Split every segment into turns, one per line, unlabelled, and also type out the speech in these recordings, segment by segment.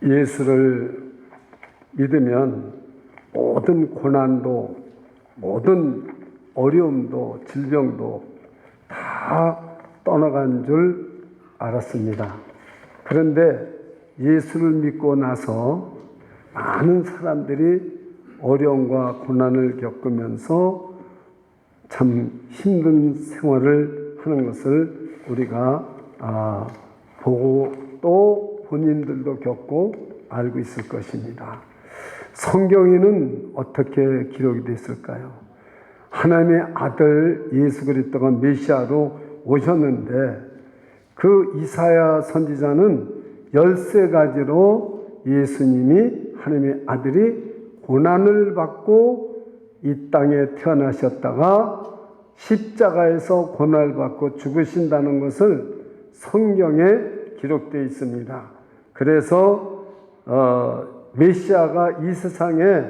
예수를 믿으면 모든 고난도, 모든 어려움도, 질병도 다 떠나간 줄 알았습니다. 그런데 예수를 믿고 나서 많은 사람들이 어려움과 고난을 겪으면서 참 힘든 생활을 하는 것을 우리가 보고 또 본인들도 겪고 알고 있을 것입니다. 성경에는 어떻게 기록이 됐을까요? 하나님의 아들 예수 그리스도가 메시아로 오셨는데 그 이사야 선지자는 13가지로 예수님이 하나님의 아들이 고난을 받고 이 땅에 태어나셨다가 십자가에서 고난을 받고 죽으신다는 것을 성경에 기록되어 있습니다. 그래서 메시아가 이 세상에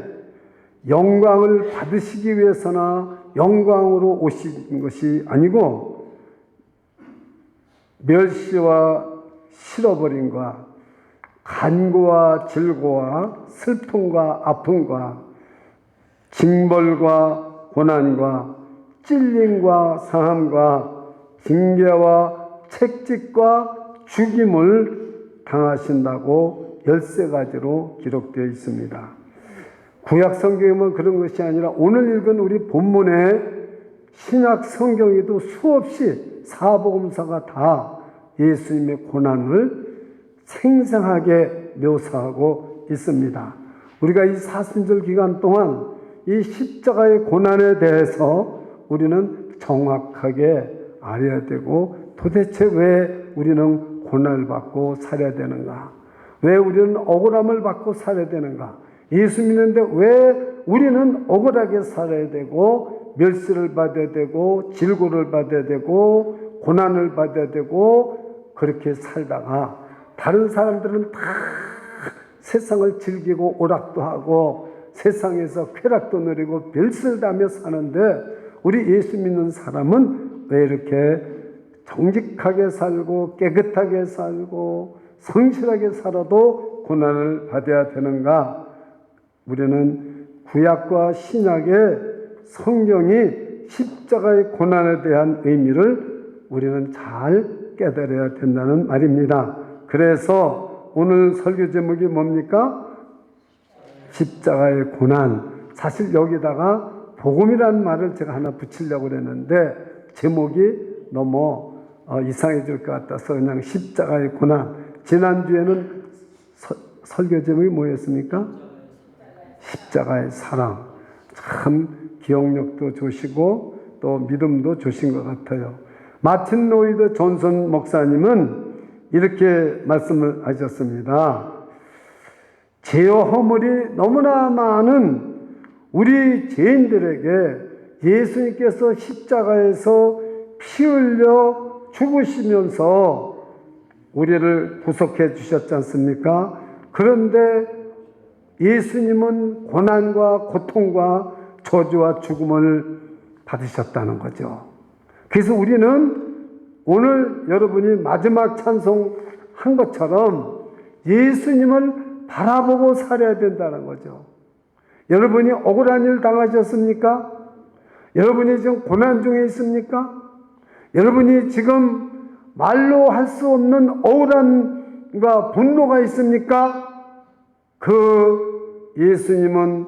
영광을 받으시기 위해서나 영광으로 오신 것이 아니고 멸시와 실어버림과 간구와 질고와 슬픔과 아픔과 징벌과 고난과 찔림과 상함과 징계와 채찍과 죽임을 당하신다고 13가지로 기록되어 있습니다. 구약 성경에만 그런 것이 아니라 오늘 읽은 우리 본문의 신약 성경에도 수없이 사복음서가 다 예수님의 고난을 생생하게 묘사하고 있습니다. 우리가 이 사순절 기간 동안 이 십자가의 고난에 대해서 우리는 정확하게 알아야 되고 도대체 왜 우리는 고난을 받고 살아야 되는가? 왜 우리는 억울함을 받고 살아야 되는가? 예수 믿는데 왜 우리는 억울하게 살아야 되고 멸시를 받아야 되고 질고를 받아야 되고 고난을 받아야 되고 그렇게 살다가 다른 사람들은 다 세상을 즐기고 오락도 하고 세상에서 쾌락도 누리고 별세를 다며 사는데 우리 예수 믿는 사람은 왜 이렇게 정직하게 살고 깨끗하게 살고 성실하게 살아도 고난을 받아야 되는가? 우리는 구약과 신약의 성경이 십자가의 고난에 대한 의미를 우리는 잘 깨달아야 된다는 말입니다. 그래서 오늘 설교 제목이 뭡니까? 십자가의 고난. 사실 여기다가 복음이라는 말을 제가 하나 붙이려고 그랬는데 제목이 너무 이상해질 것 같아서 그냥 십자가의 고난. 지난주에는 설교 제목이 뭐였습니까? 십자가의 사랑. 참 기억력도 좋으시고 또 믿음도 좋으신 것 같아요. 마틴 로이드 존슨 목사님은 이렇게 말씀을 하셨습니다. 죄와 허물이 너무나 많은 우리 죄인들에게 예수님께서 십자가에서 피 흘려 죽으시면서 우리를 구속해 주셨지 않습니까? 그런데 예수님은 고난과 고통과 저주와 죽음을 받으셨다는 거죠. 그래서 우리는 오늘 여러분이 마지막 찬송 한 것처럼 예수님을 바라보고 살아야 된다는 거죠. 여러분이 억울한 일 당하셨습니까? 여러분이 지금 고난 중에 있습니까? 여러분이 지금 말로 할 수 없는 억울함과 분노가 있습니까? 그 예수님은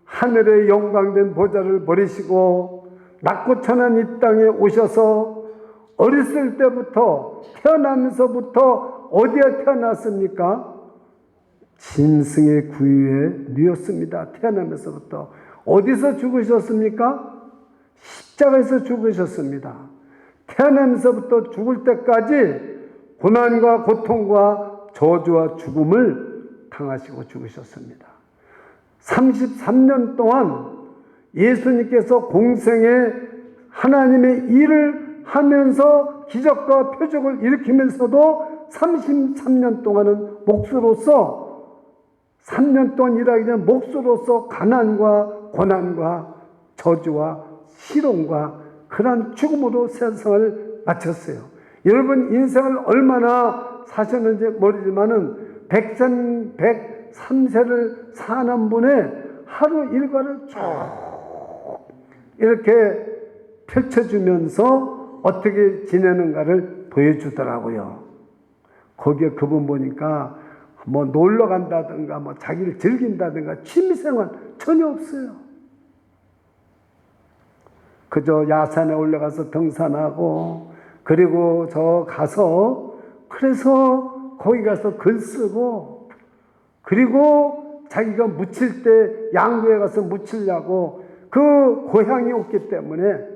하늘의 영광된 보좌를 버리시고 낮고 천한 이 땅에 오셔서 어렸을 때부터 태어나면서부터 어디에 태어났습니까? 짐승의 구유에 누웠습니다. 태어나면서부터. 어디서 죽으셨습니까? 십자가에서 죽으셨습니다. 태어나면서부터 죽을 때까지 고난과 고통과 저주와 죽음을 당하시고 죽으셨습니다. 33년 동안 예수님께서 공생에 하나님의 일을 하면서 기적과 표적을 일으키면서도 33년 동안은 목수로서 3년 동안 일하기 전에 목수로서 가난과 고난과 저주와 실험과 그러한 죽음으로 세상을 마쳤어요. 여러분 인생을 얼마나 사셨는지 모르지만은 103세를 사는 분의 하루 일과를 쭉 이렇게 펼쳐주면서 어떻게 지내는가를 보여주더라고요. 거기에 그분 보니까 뭐 놀러 간다든가 뭐 자기를 즐긴다든가 취미생활 전혀 없어요. 그저 야산에 올라가서 등산하고, 그리고 저 가서 그래서 거기 가서 글 쓰고, 그리고 자기가 묻힐 때 양구에 가서 묻히려고, 그 고향이 없기 때문에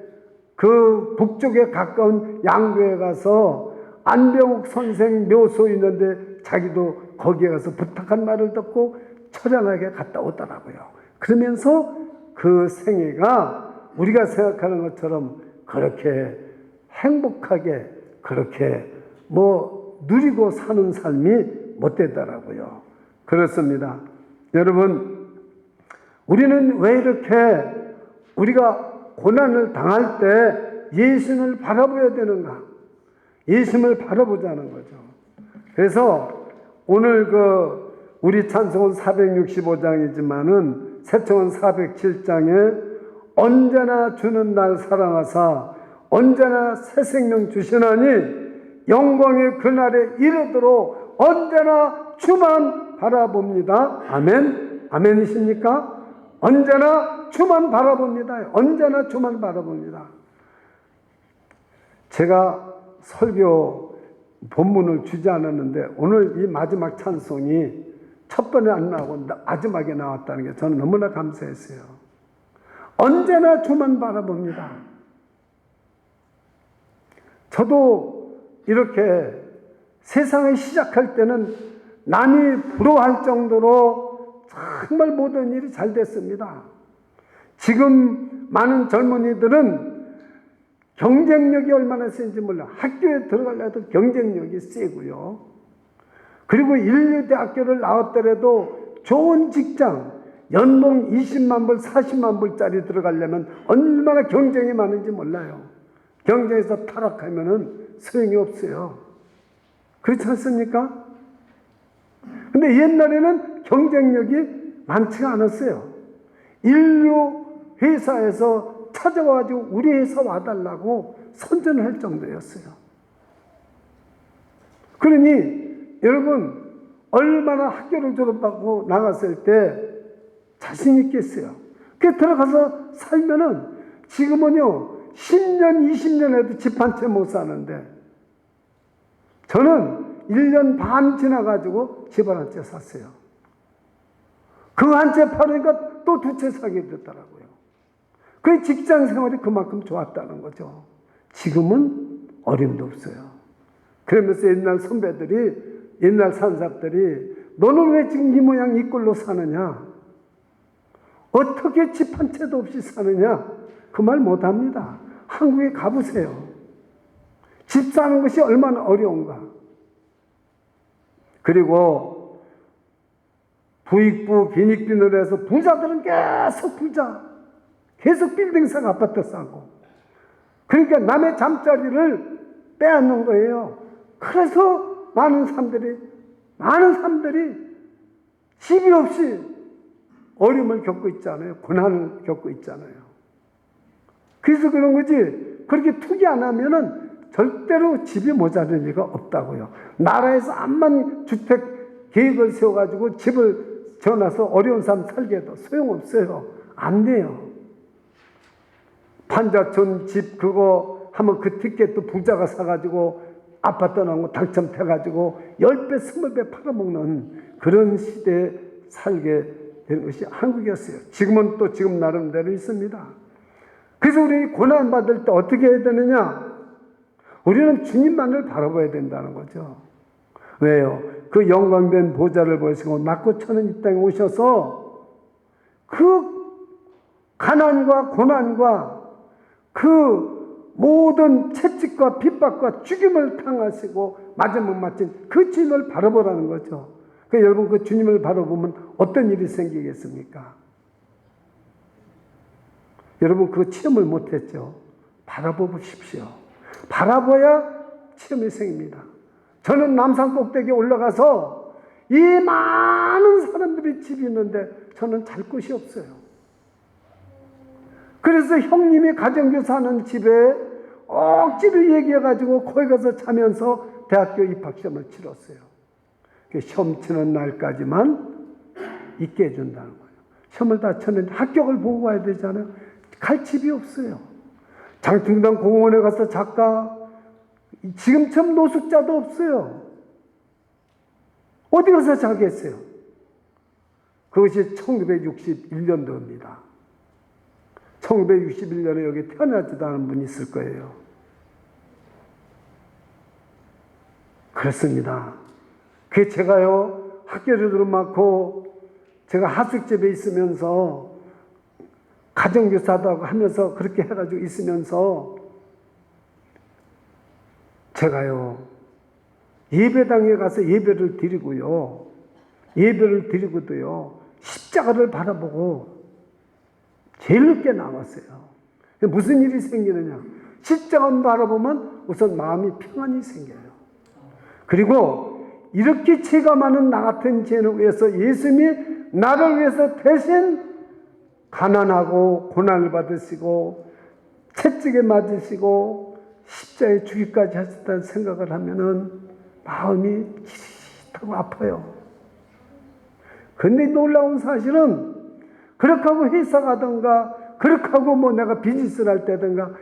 그 북쪽에 가까운 양구에 가서 안병욱 선생 묘소 있는데 자기도 거기에 가서 부탁한 말을 듣고 처량하게 갔다 오더라고요. 그러면서 그 생애가 우리가 생각하는 것처럼 그렇게 행복하게 그렇게 뭐 누리고 사는 삶이 못 되더라고요. 그렇습니다. 여러분, 우리는 왜 이렇게 우리가 고난을 당할 때 예수님을 바라봐야 되는가? 예수님을 바라보자는 거죠. 그래서 오늘 우리 찬송은 465장이지만은 새청은 407장에 언제나 주는 날 사랑하사 언제나 새 생명 주시나니 영광의 그날에 이르도록 언제나 주만 바라봅니다. 아멘. 아멘이십니까? 언제나 주만 바라봅니다. 언제나 주만 바라봅니다. 제가 설교 본문을 주지 않았는데 오늘 이 마지막 찬송이 첫 번에 안 나오고 마지막에 나왔다는 게 저는 너무나 감사했어요. 언제나 주만 바라봅니다. 저도 이렇게 세상을 시작할 때는 남이 부러워할 정도로 정말 모든 일이 잘 됐습니다. 지금 많은 젊은이들은 경쟁력이 얼마나 센지 몰라. 학교에 들어가려도 경쟁력이 세고요. 그리고 인류대학교를 나왔더라도 좋은 직장, 연봉 20만 불, 40만 불짜리 들어가려면 얼마나 경쟁이 많은지 몰라요. 경쟁에서 타락하면은 소용이 없어요. 그렇지 않습니까? 근데 옛날에는 경쟁력이 많지가 않았어요. 인류 회사에서 찾아와가지고 우리 회사 와달라고 선전을 할 정도였어요. 그러니 여러분, 얼마나 학교를 졸업하고 나갔을 때 자신 있겠어요. 그 들어가서 살면은 지금은요 10년 20년 해도 집 한 채 못 사는데 저는 1년 반 지나가지고 집을 한 채 샀어요. 그 한 채 팔으니까 또 두 채 사게 됐더라고요. 그 직장 생활이 그만큼 좋았다는 거죠. 지금은 어림도 없어요. 그러면서 옛날 선배들이, 옛날 산사들이 너는 왜 지금 이 모양 이 꼴로 사느냐? 어떻게 집 한 채도 없이 사느냐? 그 말 못합니다. 한국에 가보세요. 집 사는 것이 얼마나 어려운가. 그리고 부익부, 빈익빈으로 해서 부자들은 계속 부자. 계속 빌딩 사고 아파트 사고. 그러니까 남의 잠자리를 빼앗는 거예요. 그래서 많은 사람들이 집이 없이 어려움을 겪고 있잖아요. 고난을 겪고 있잖아요. 그래서 그런 거지. 그렇게 투기 안 하면은 절대로 집이 모자랄 리가 없다고요. 나라에서 암만 주택 계획을 세워가지고 집을 지어놔서 어려운 사람 살게 해도 소용없어요. 안 돼요. 판자촌 집 그거 하면 그 티켓도 부자가 사가지고 아파트 나오고 당첨돼가지고 10배, 20배 팔아먹는 그런 시대에 살게 되는 것이 한국이었어요. 지금은 또 지금 나름대로 있습니다. 그래서 우리 고난받을 때 어떻게 해야 되느냐? 우리는 주님만을 바라봐야 된다는 거죠. 왜요? 그 영광된 보좌를 보시고 낮고 처는 이 땅에 오셔서 그 가난과 고난과 그 모든 채찍과 핍박과 죽임을 당하시고 마지막 마친 그 주님을 바라보라는 거죠. 여러분 그 주님을 바라보면 어떤 일이 생기겠습니까? 여러분 그 체험을 못했죠. 바라보십시오. 바라봐야 체험이 생깁니다. 저는 남산 꼭대기에 올라가서 이 많은 사람들이 집이 있는데 저는 잘 곳이 없어요. 그래서 형님이 가정교사 하는 집에 억지로 얘기해가지고 거기 가서 자면서 대학교 입학시험을 치렀어요. 시험 치는 날까지만 있게 해준다는 거예요. 시험을 다 쳤는데 합격을 보고 가야 되잖아요. 갈 집이 없어요. 장충당 공원에 가서 작가, 지금처럼 노숙자도 없어요. 어디 가서 자겠어요? 그것이 1961년도입니다. 1961년에 여기 태어나지도 않은 분이 있을 거예요. 그렇습니다. 그 제가요, 학교를 들어맞고 제가 하숙집에 있으면서 가정교사도 하면서 그렇게 해가지고 있으면서 제가요, 예배당에 가서 예배를 드리고요, 예배를 드리고도요, 십자가를 바라보고 제일 늦게 나왔어요. 무슨 일이 생기느냐? 십자가를 바라보면 우선 마음이 평안이 생겨요. 그리고 이렇게 죄가 많은 나 같은 죄를 위해서 예수님이 나를 위해서 대신 가난하고 고난을 받으시고 채찍에 맞으시고 십자가에 죽기까지 하셨다는 생각을 하면은 마음이 찌릿하고 아파요. 근데 놀라운 사실은 그렇게 하고 회사 가든가 그렇게 하고 뭐 내가 비즈니스를 할 때든가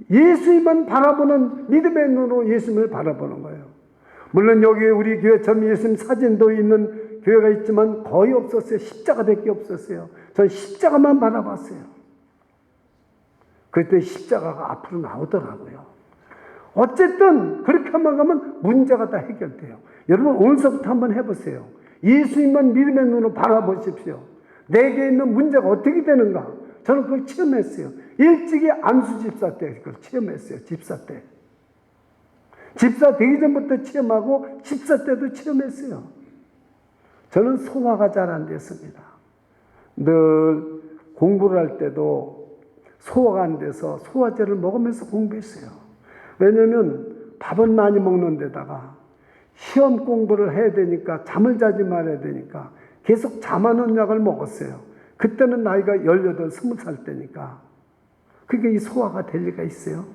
예수님만 바라보는 믿음의 눈으로 예수님을 바라보는 거예요. 물론 여기 우리 교회처럼 예수님 사진도 있는 교회가 있지만 거의 없었어요. 십자가밖에 없었어요. 전 십자가만 바라봤어요. 그때 십자가가 앞으로 나오더라고요. 어쨌든 그렇게 한번 가면 문제가 다 해결돼요. 여러분 오늘서부터 한번 해보세요. 예수님만 믿음의 눈으로 바라보십시오. 내게 있는 문제가 어떻게 되는가? 저는 그걸 체험했어요. 일찍이 안수 집사 때 그걸 체험했어요. 집사 때. 집사 되기 전부터 체험하고 집사 때도 체험했어요. 저는 소화가 잘 안 됐습니다. 늘 공부를 할 때도 소화가 안 돼서 소화제를 먹으면서 공부했어요. 왜냐하면 밥은 많이 먹는 데다가 시험 공부를 해야 되니까 잠을 자지 말아야 되니까 계속 잠하는 약을 먹었어요. 그때는 나이가 18, 20살 때니까. 그게 이 소화가 될 리가 있어요?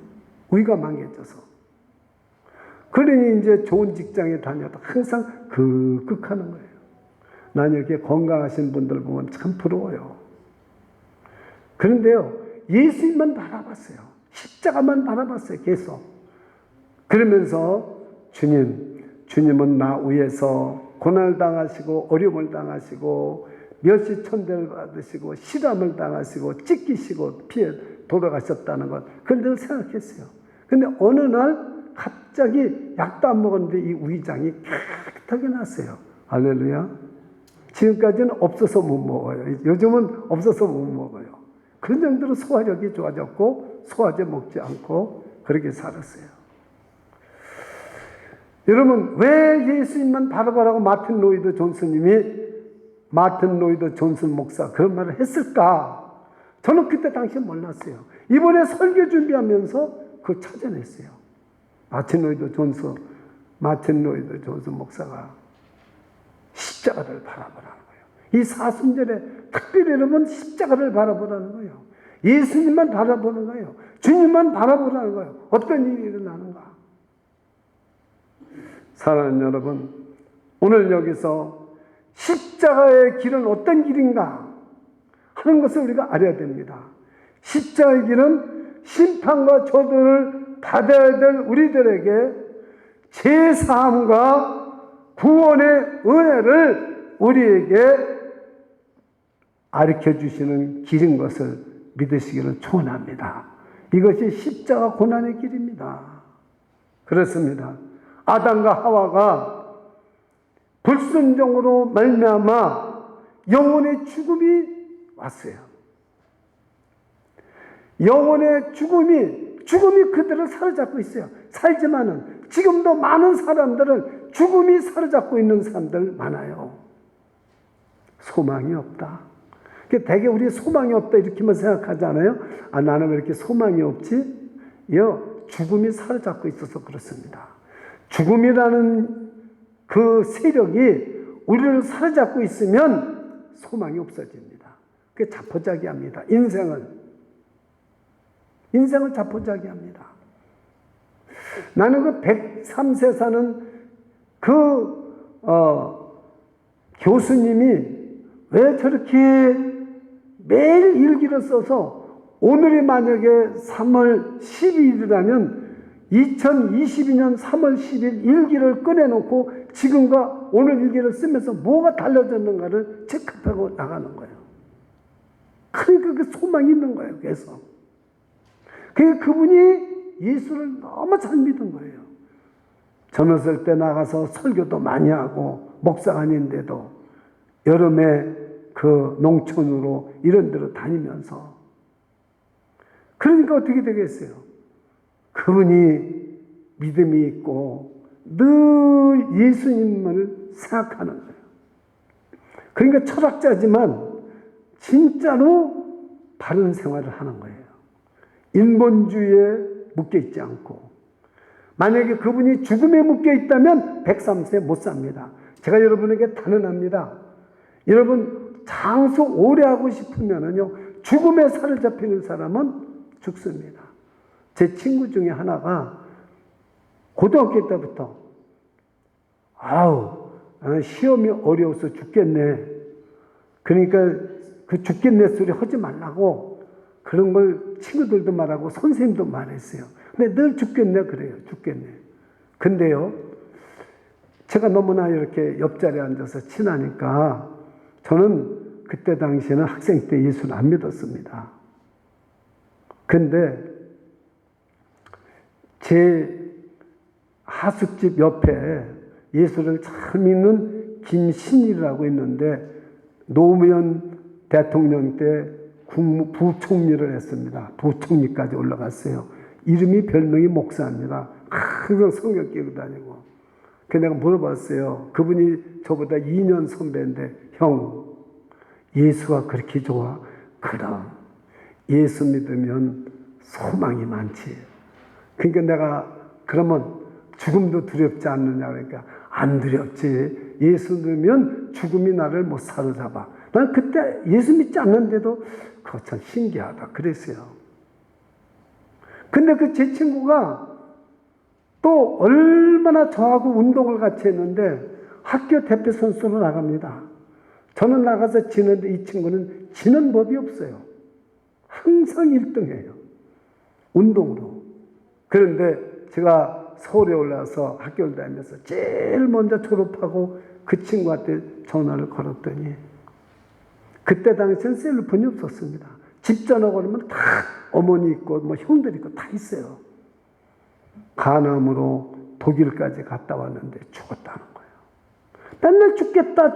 위가 망해져서. 그러니 이제 좋은 직장에 다녀도 항상 극극하는 거예요. 난 이렇게 건강하신 분들 보면 참 부러워요. 그런데요, 예수님만 바라봤어요. 십자가만 바라봤어요, 계속. 그러면서 주님은 나 위해서 고난을 당하시고 어려움을 당하시고 멸시 천대를 받으시고 시람을 당하시고 찢기시고 피해 돌아가셨다는 것, 그걸 늘 생각했어요. 근데 어느 날 갑자기 약도 안 먹었는데 이 위장이 깨끗하게 났어요. 할렐루야. 지금까지는 없어서 못 먹어요. 요즘은 없어서 못 먹어요. 그런 정도로 소화력이 좋아졌고 소화제 먹지 않고 그렇게 살았어요. 여러분, 왜 예수님만 바라보라고 마틴 로이드 존슨 목사 그런 말을 했을까? 저는 그때 당시에 몰랐어요. 이번에 설교 준비하면서 그걸 찾아냈어요. 마틴 로이드 존슨 목사가 십자가를 바라보라는 거예요. 이 사순절에 특별히 여러분 십자가를 바라보라는 거예요. 예수님만 바라보는 거예요. 주님만 바라보라는 거예요. 어떤 일이 일어나는가? 사랑하는 여러분, 오늘 여기서 십자가의 길은 어떤 길인가 하는 것을 우리가 알아야 됩니다. 십자가의 길은 심판과 저주를 받아야 될 우리들에게 제사함과 구원의 은혜를 우리에게 가르쳐 주시는 길인 것을 믿으시기를 축원합니다. 이것이 십자가 고난의 길입니다. 그렇습니다. 아담과 하와가 불순종으로 말미암아 영혼의 죽음이 왔어요. 영혼의 죽음이 그들을 사로잡고 있어요. 살지만은 지금도 많은 사람들은 죽음이 사로잡고 있는 사람들 많아요. 소망이 없다. 대개 우리 소망이 없다 이렇게만 생각하잖아요. 아, 나는 왜 이렇게 소망이 없지? 죽음이 사로잡고 있어서 그렇습니다. 죽음이라는 그 세력이 우리를 사로잡고 있으면 소망이 없어집니다. 그게 자포자기합니다. 인생을 자포자기합니다. 나는 그 103세 사는 교수님이 왜 저렇게 매일 일기를 써서 오늘이 만약에 3월 12일이라면 2022년 3월 10일 일기를 꺼내놓고 지금과 오늘 일기를 쓰면서 뭐가 달라졌는가를 체크하고 나가는 거예요. 그러니까 그 소망이 있는 거예요. 계속. 그분이 예수를 너무 잘 믿은 거예요. 젊었을 때 나가서 설교도 많이 하고 목사가 아닌데도 여름에 그 농촌으로 이런 데로 다니면서 그러니까 어떻게 되겠어요? 그분이 믿음이 있고 늘 예수님을 생각하는 거예요. 그러니까 철학자지만 진짜로 바른 생활을 하는 거예요. 인본주의에 묶여 있지 않고. 만약에 그분이 죽음에 묶여 있다면 103세 못 삽니다. 제가 여러분에게 단언합니다. 여러분 장수 오래 하고 싶으면은요, 죽음에 사로잡히는 사람은 죽습니다. 제 친구 중에 하나가 고등학교 때부터 시험이 어려워서 죽겠네. 그러니까 그 죽겠네 소리 하지 말라고 그런 걸 친구들도 말하고 선생님도 말했어요. 근데 늘 죽겠네 그래요. 죽겠네. 근데요, 제가 너무나 이렇게 옆자리에 앉아서 친하니까 저는 그때 당시에는 학생 때 예수를 안 믿었습니다. 근데 제 하숙집 옆에 예수를 잘 믿는 김신일이라고 있는데 노무현 대통령 때 부총리를 했습니다. 부총리까지 올라갔어요. 이름이 별명이 목사입니다. 항상 성경 끼고 다니고. 그래서 내가 물어봤어요. 그분이 저보다 2년 선배인데, 형, 예수가 그렇게 좋아? 그럼 예수 믿으면 소망이 많지. 그러니까 내가 그러면 죽음도 두렵지 않느냐 그러니까 안 두렵지. 예수 믿으면 죽음이 나를 못 사로잡아. 난 그때 예수 믿지 않는데도 그거 참 신기하다 그랬어요. 근데 그 제 친구가 또 얼마나 저하고 운동을 같이 했는데 학교 대표 선수로 나갑니다. 저는 나가서 지는데 이 친구는 지는 법이 없어요. 항상 1등해요. 운동으로. 그런데 제가 서울에 올라와서 학교를 다니면서 제일 먼저 졸업하고 그 친구한테 전화를 걸었더니 그때 당시엔 셀폰이 없었습니다. 집 전화 걸으면 다 어머니 있고 뭐 형들 있고 다 있어요. 간암으로 독일까지 갔다 왔는데 죽었다는 거예요. 맨날 죽겠다.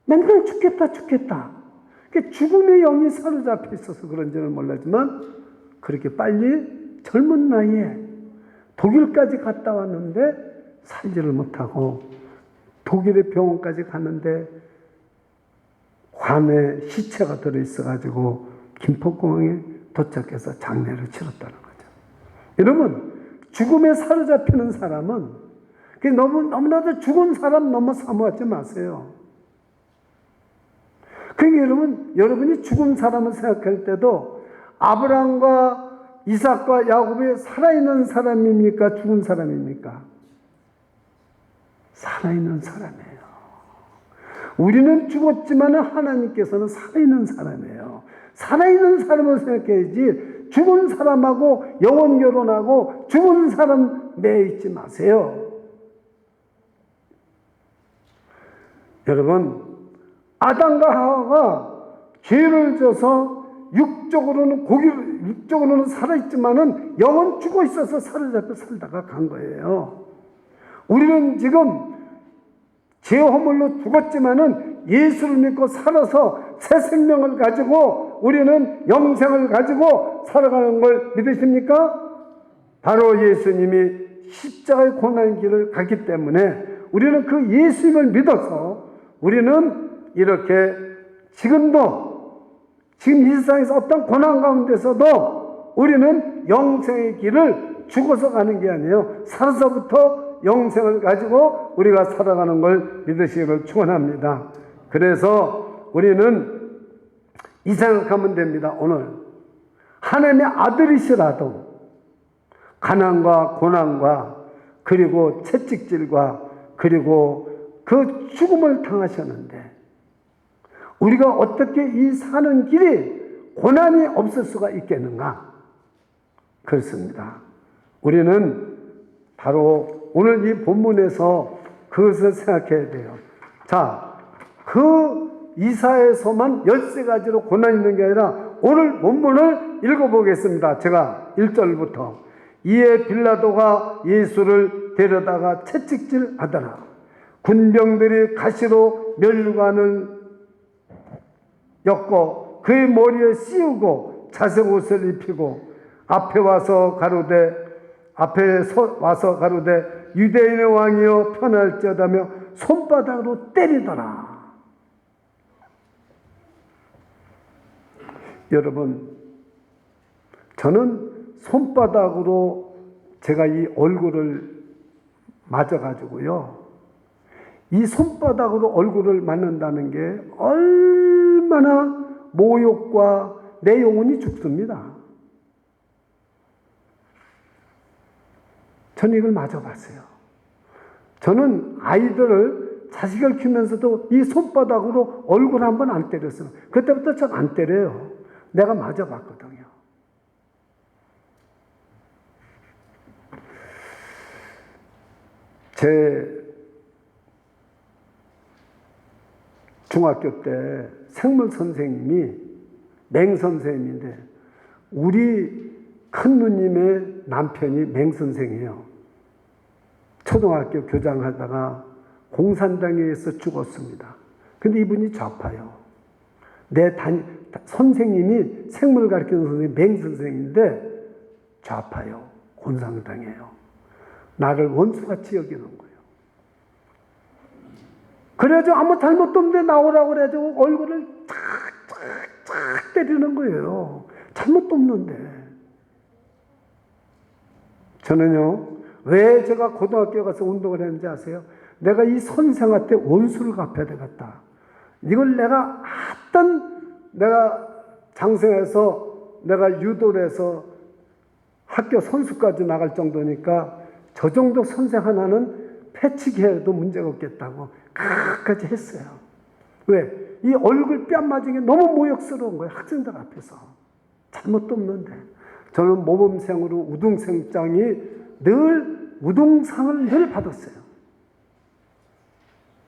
맨날 죽겠다. 죽음의 영이 사로잡혀 있어서 그런지는 몰랐지만 그렇게 빨리 젊은 나이에 독일까지 갔다 왔는데 살지를 못하고 독일의 병원까지 갔는데 관에 시체가 들어있어가지고 김포공항에 도착해서 장례를 치렀다는 거죠. 여러분, 죽음에 사로잡히는 사람은 너무나도 죽은 사람 너무 사모하지 마세요. 그러니까 여러분이 죽은 사람을 생각할 때도 아브라함과 이삭과 야곱이 살아있는 사람입니까? 죽은 사람입니까? 살아있는 사람이에요. 우리는 죽었지만 하나님께서는 살아있는 사람이에요. 살아있는 사람을 생각해야지 죽은 사람하고 영원 결혼하고 죽은 사람 매여 있지 마세요. 여러분, 아담과 하와가 죄를 져서 육적으로는 살아있지만은 영은 죽어 있어서 사로잡혀 살다가 간 거예요. 우리는 지금 죄 허물로 죽었지만은 예수를 믿고 살아서 새 생명을 가지고 우리는 영생을 가지고 살아가는 걸 믿으십니까? 바로 예수님이 십자가의 고난의 길을 갔기 때문에 우리는 그 예수님을 믿어서 우리는 이렇게 지금 이 세상에서 어떤 고난 가운데서도 우리는 영생의 길을 죽어서 가는 게 아니에요. 살아서부터 영생을 가지고 우리가 살아가는 걸 믿으시기를 축원합니다. 그래서 우리는 이 생각하면 됩니다. 오늘 하나님의 아들이시라도 가난과 고난과 그리고 채찍질과 그리고 그 죽음을 당하셨는데 우리가 어떻게 이 사는 길이 고난이 없을 수가 있겠는가? 그렇습니다. 우리는 바로 오늘 이 본문에서 그것을 생각해야 돼요. 자, 그 이사야서만 13가지로 고난이 있는 게 아니라 오늘 본문을 읽어보겠습니다. 제가 1절부터 이에 빌라도가 예수를 데려다가 채찍질 하더라. 군병들이 가시로 멸관을 엮고 그의 머리에 씌우고 자색 옷을 입히고 앞에 와서 가로되 유대인의 왕이여 편할지어다며 손바닥으로 때리더라. 여러분, 저는 손바닥으로 제가 이 얼굴을 맞아가지고요, 이 손바닥으로 얼굴을 맞는다는 게 얼마나 모욕과 내 영혼이 죽습니다. 저는 이걸 맞아봤어요. 저는 아이들을, 자식을 키우면서도 이 손바닥으로 얼굴 한 번 안 때렸어요. 그때부터 전 안 때려요. 내가 맞아봤거든요. 제 중학교 때 생물 선생님이 맹선생님인데 우리 큰 누님의 남편이 맹선생이에요. 초등학교 교장하다가 공산당에 의해서 죽었습니다. 근데 이분이 좌파요. 선생님이 생물 가르치는 선생님이 맹선생인데 좌파요. 공산당이에요. 나를 원수같이 여기는 거예요. 그래가지고 아무 잘못도 없는데 나오라고 그래가지고 얼굴을 착착착 때리는 거예요. 잘못도 없는데. 저는요, 왜 제가 고등학교 가서 운동을 했는지 아세요? 내가 이 선생한테 원수를 갚아야 되겠다. 이걸 내가 내가 장생해서 내가 유도를 해서 학교 선수까지 나갈 정도니까 저 정도 선생 하나는 패치기 해도 문제가 없겠다고 그까지 했어요. 왜? 이 얼굴 뺨 맞은 게 너무 모욕스러운 거예요. 학생들 앞에서. 잘못도 없는데. 저는 모범생으로 우등생장이 우등상을 늘 받았어요.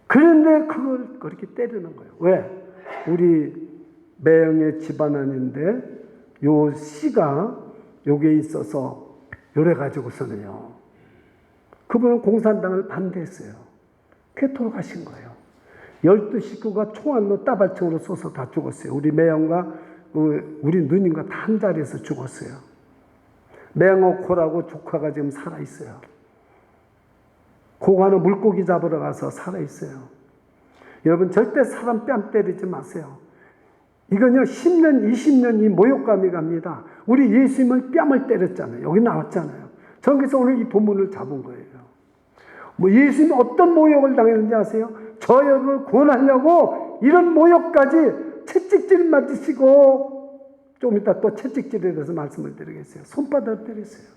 그런데 그걸 그렇게 때리는 거예요. 왜? 우리 매형의 집안원인데 요 씨가 요게 있어서 요래 가지고서는요. 그분은 공산당을 반대했어요. 그게 돌아가신 거예요. 12식구가 총알로 따발총으로 쏘서 다 죽었어요. 우리 매형과 우리 누님과 다 한 자리에서 죽었어요. 맹어코라고 조카가 지금 살아있어요. 고관은 물고기 잡으러 가서 살아있어요. 여러분 절대 사람 뺨 때리지 마세요. 이건요 10년 20년이 모욕감이 갑니다. 우리 예수님을 뺨을 때렸잖아요. 여기 나왔잖아요. 저는 그래서 오늘 이 본문을 잡은 거예요. 예수님이 어떤 모욕을 당했는지 아세요? 저 여러분을 구원하려고 이런 모욕까지 채찍질 맞으시고, 좀 이따 또 채찍질에 대해서 말씀을 드리겠어요. 손바닥으로 때렸어요.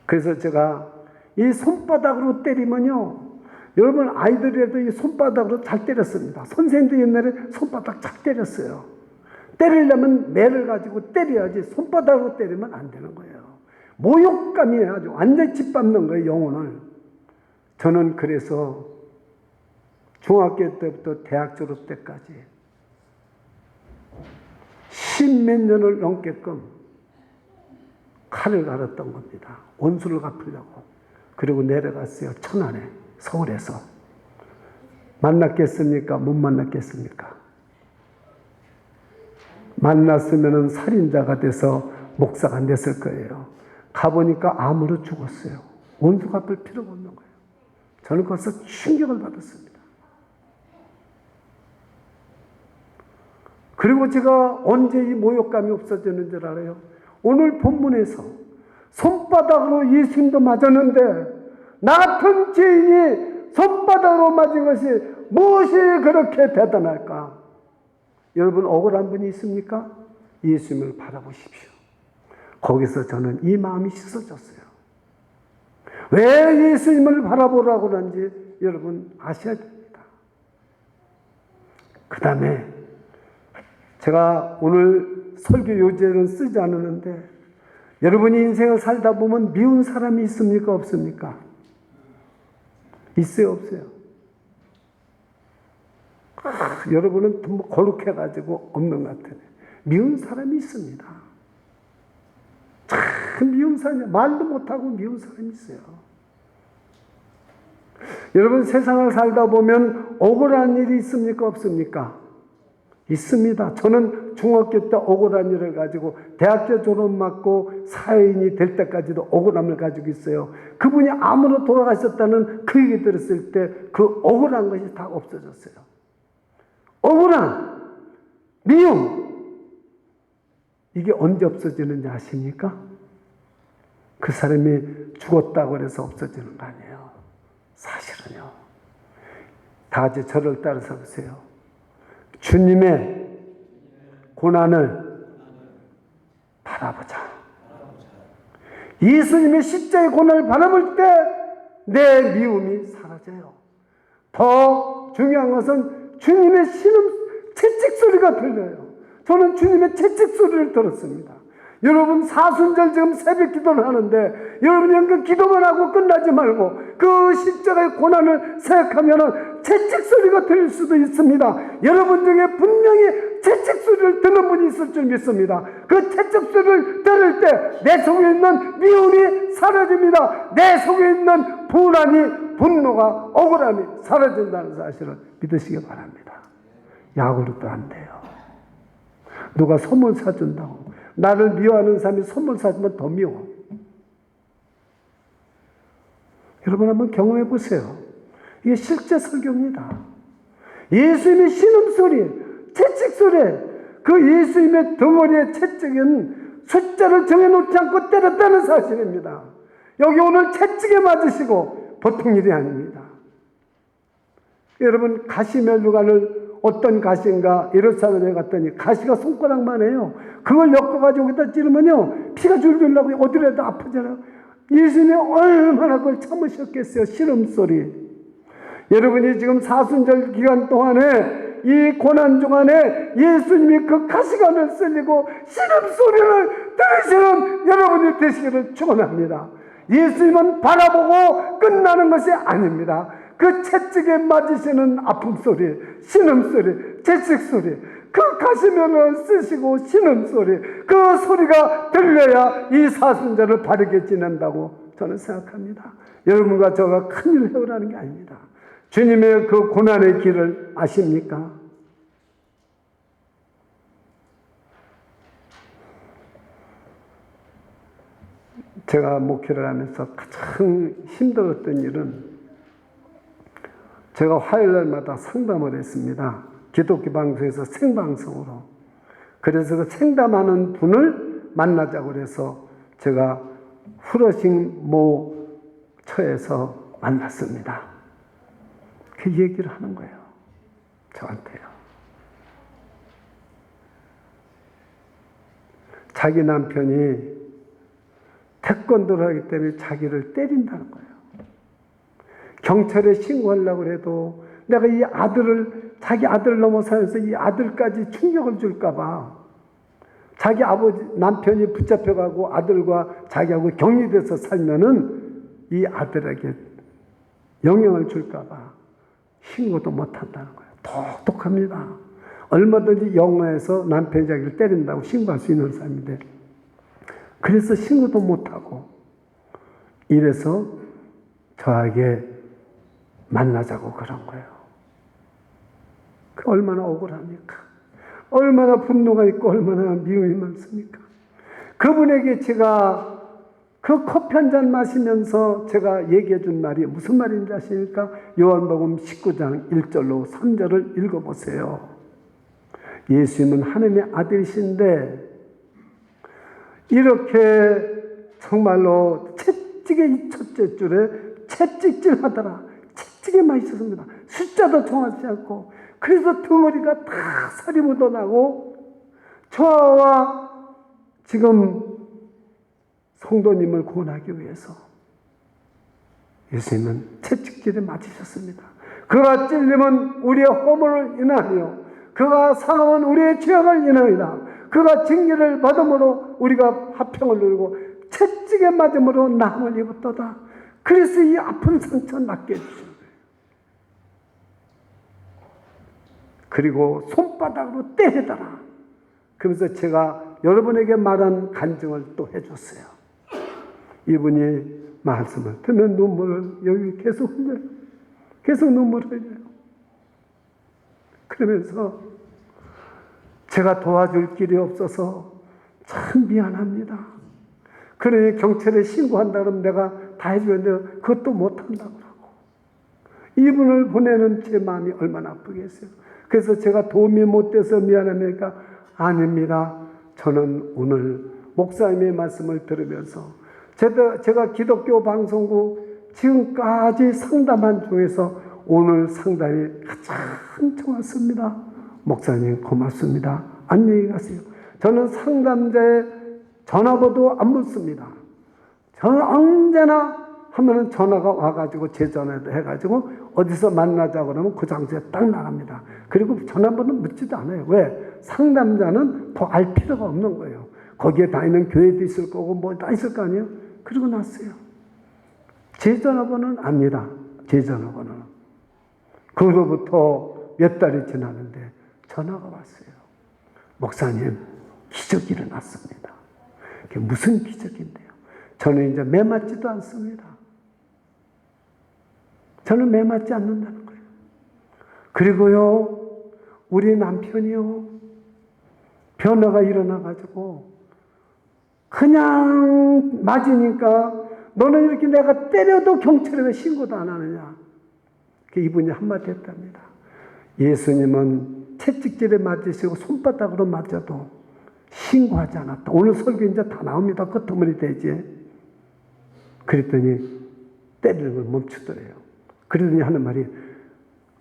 그래서 제가 이 손바닥으로 때리면요, 여러분 아이들이라도 이 손바닥으로 잘 때렸습니다. 선생님도 옛날에 손바닥 잘 때렸어요. 때리려면 매를 가지고 때려야지 손바닥으로 때리면 안 되는 거예요. 모욕감이 아주 완전히 짓밟는 거예요, 영혼을. 저는 그래서 중학교 때부터 대학 졸업 때까지 10몇 년을 넘게끔 칼을 갈았던 겁니다. 원수를 갚으려고. 그리고 내려갔어요. 천안에, 서울에서. 만났겠습니까? 못 만났겠습니까? 만났으면 살인자가 돼서 목사가 안 됐을 거예요. 가보니까 암으로 죽었어요. 원수 갚을 필요가 없는 거예요. 저는 거기서 충격을 받았습니다. 그리고 제가 언제 이 모욕감이 없어지는 줄 알아요? 오늘 본문에서 손바닥으로 예수님도 맞았는데 나 같은 죄인이 손바닥으로 맞은 것이 무엇이 그렇게 대단할까? 여러분 억울한 분이 있습니까? 예수님을 바라보십시오. 거기서 저는 이 마음이 씻어졌어요. 왜 예수님을 바라보라고 하는지 여러분 아셔야 됩니다. 그 다음에 제가 오늘 설교 요제는 쓰지 않았는데 여러분이 인생을 살다 보면 미운 사람이 있습니까? 없습니까? 있어요? 없어요? 여러분은 뭐 거룩해가지고 없는 것 같아요. 미운 사람이 있습니다. 참 미운 사람이 말도 못하고 미운 사람이 있어요. 여러분 세상을 살다 보면 억울한 일이 있습니까? 없습니까? 있습니다. 저는 중학교 때 억울한 일을 가지고 대학교 졸업 맞고 사회인이 될 때까지도 억울함을 가지고 있어요. 그분이 암으로 돌아가셨다는 그 얘기 들었을 때 그 억울한 것이 다 없어졌어요. 억울한 미움 이게 언제 없어지는지 아십니까? 그 사람이 죽었다고 해서 없어지는 거 아니에요. 사실은요. 다 같이 저를 따라서 보세요. 주님의 고난을 바라보자. 예수님의 십자가의 고난을 바라볼 때 내 미움이 사라져요. 더 중요한 것은 주님의 신음 채찍 소리가 들려요. 저는 주님의 채찍 소리를 들었습니다. 여러분 사순절 지금 새벽 기도를 하는데 여러분이 그 기도만 하고 끝나지 말고 그 십자가의 고난을 생각하면 채찍 소리가 들릴 수도 있습니다. 여러분 중에 분명히 채찍 소리를 듣는 분이 있을 줄 믿습니다. 그 채찍 소리를 들을 때 내 속에 있는 미움이 사라집니다. 내 속에 있는 불안이 분노가 억울함이 사라진다는 사실을 믿으시기 바랍니다. 약으로도 안 돼요. 누가 선물 사준다고 나를 미워하는 사람이 선물 사주면 더 미워. 여러분 한번 경험해 보세요. 이게 실제 설교입니다. 예수님의 신음소리, 채찍소리, 그 예수님의 덩어리의 채찍은 숫자를 정해놓지 않고 때렸다는 사실입니다. 여기 오늘 채찍에 맞으시고 보통 일이 아닙니다. 여러분 가시면류관을 어떤 가시인가 예루살렘에 갔더니 가시가 손가락만 해요. 그걸 엮어가지고 여기다 찌르면요 피가 줄줄 나고 어디라도 아프잖아요. 예수님이 얼마나 그걸 참으셨겠어요. 신음소리. 여러분이 지금 사순절 기간 동안에 이 고난 중간에 예수님이 그 가시관을 쓸리고 신음소리를 들으시는 여러분이 되시기를 축원합니다. 예수님은 바라보고 끝나는 것이 아닙니다. 그 채찍에 맞으시는 아픔소리, 신음소리, 채찍소리, 그 가시면을 쓰시고 신음소리, 그 소리가 들려야 이 사순절을 바르게 지낸다고 저는 생각합니다. 여러분과 저가 큰일을 해오라는 게 아닙니다. 주님의 그 고난의 길을 아십니까? 제가 목회를 하면서 가장 힘들었던 일은 제가 화요일날마다 상담을 했습니다. 기독교 방송에서 생방송으로. 그래서 그 생담하는 분을 만나자고 해서 제가 후러싱 모처에서 만났습니다. 그 얘기를 하는 거예요. 저한테요. 자기 남편이 태권도를 하기 때문에 자기를 때린다는 거예요. 경찰에 신고하려고 해도 내가 이 아들을, 자기 아들을 넘어서면서 이 아들까지 충격을 줄까봐 자기 아버지, 남편이 붙잡혀가고 아들과 자기하고 격리돼서 살면은 이 아들에게 영향을 줄까봐 신고도 못한다는 거예요. 똑똑합니다. 얼마든지 영화에서 남편이 자기를 때린다고 신고할 수 있는 사람인데 그래서 신고도 못하고 이래서 저에게 만나자고 그런 거예요. 그 얼마나 억울합니까? 얼마나 분노가 있고 얼마나 미움이 많습니까? 그분에게 제가 그 커피 한 잔 마시면서 제가 얘기해 준 말이 무슨 말인지 아십니까? 요한복음 19장 1절로 3절을 읽어보세요. 예수님은 하나님의 아들이신데 이렇게 정말로 채찍의 이 첫째 줄에 채찍질 하더라. 채찍이 맛있었습니다. 숫자도 정하지 않고. 그래서 덩어리가 다 살이 묻어나고, 저와 지금 성도님을 구원하기 위해서 예수님은 채찍질에 맞으셨습니다. 그가 찔림은 우리의 허물을 인하여, 그가 상함은 우리의 죄악을 인하여, 그가 징계를 받음으로 우리가 화평을 누리고 채찍에 맞음으로 나음을 입었도다. 그래서 이 아픈 상처 낫게 해주신 거예요. 그리고 손바닥으로 때리더라. 그러면서 제가 여러분에게 말한 간증을 또 해줬어요. 이분이 말씀을 들으면 눈물을 여기 계속 흘려요. 계속 눈물을 흘려요. 그러면서 제가 도와줄 길이 없어서 참 미안합니다. 그러니 경찰에 신고한다 그러면 내가 다 해주는데 그것도 못한다고 하고, 이분을 보내는 제 마음이 얼마나 아프겠어요. 그래서 제가 도움이 못 돼서 미안합니까? 아닙니다. 저는 오늘 목사님의 말씀을 들으면서 제가 기독교 방송국 지금까지 상담한 중에서 오늘 상담이 가장 좋았습니다. 목사님 고맙습니다. 안녕히 가세요. 저는 상담자의 전화번호도 안 묻습니다. 저는 언제나 하면은 전화가 와가지고 제 전화도 해가지고 어디서 만나자 그러면 그 장소에 딱 나갑니다. 그리고 전화번호 묻지도 않아요. 왜? 상담자는 더 알 필요가 없는 거예요. 거기에 다니는 교회도 있을 거고 뭐 다 있을 거 아니에요. 그리고 났어요. 제 전화번호는 압니다. 제 전화번호는. 그로부터 몇 달이 지났는데 전화가 왔어요. 목사님, 기적이 일어났습니다. 그게 무슨 기적인데요? 저는 이제 매 맞지도 않습니다. 저는 매 맞지 않는다는 거예요. 그리고요, 우리 남편이요, 변화가 일어나가지고 그냥 맞으니까 너는 이렇게 내가 때려도 경찰에 신고도 안 하느냐. 이분이 한마디 했답니다. 예수님은 채찍질에 맞으시고 손바닥으로 맞아도 신고하지 않았다. 오늘 설교 이제 다 나옵니다. 끝머리 되지. 그랬더니 때리는 걸 멈추더래요. 그러더니 하는 말이,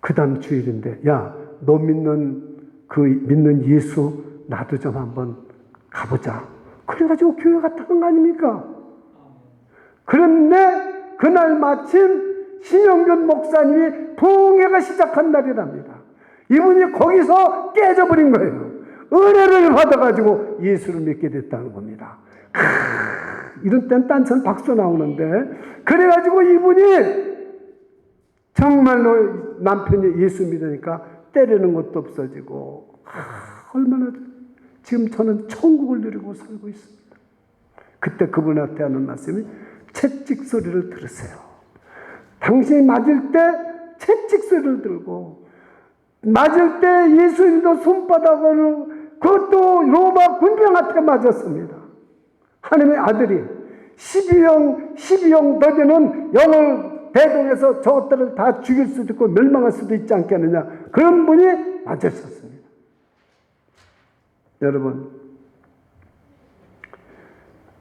그 다음 주일인데, 야, 너 믿는 예수 나도 좀 한번 가보자. 그래가지고 교회 갔다는 거 아닙니까? 그런데 그날 마침 신영균 목사님이 부흥회가 시작한 날이랍니다. 이분이 거기서 깨져버린 거예요. 은혜를 받아가지고 예수를 믿게 됐다는 겁니다. 이런 땐 딴천 박수 나오는데, 그래가지고 이분이 정말로 남편이 예수 믿으니까 때리는 것도 없어지고, 얼마나, 지금 저는 천국을 누리고 살고 있습니다. 그때 그분한테 하는 말씀이, 채찍 소리를 들으세요. 당신이 맞을 때 채찍 소리를 들고, 맞을 때 예수님도 손바닥으로, 그것도 로마 군병한테 맞았습니다. 하나님의 아들이 12형 더되는 영을 대동해서 저것들을 다 죽일 수도 있고 멸망할 수도 있지 않겠느냐. 그런 분이 맞으셨습니다. 여러분,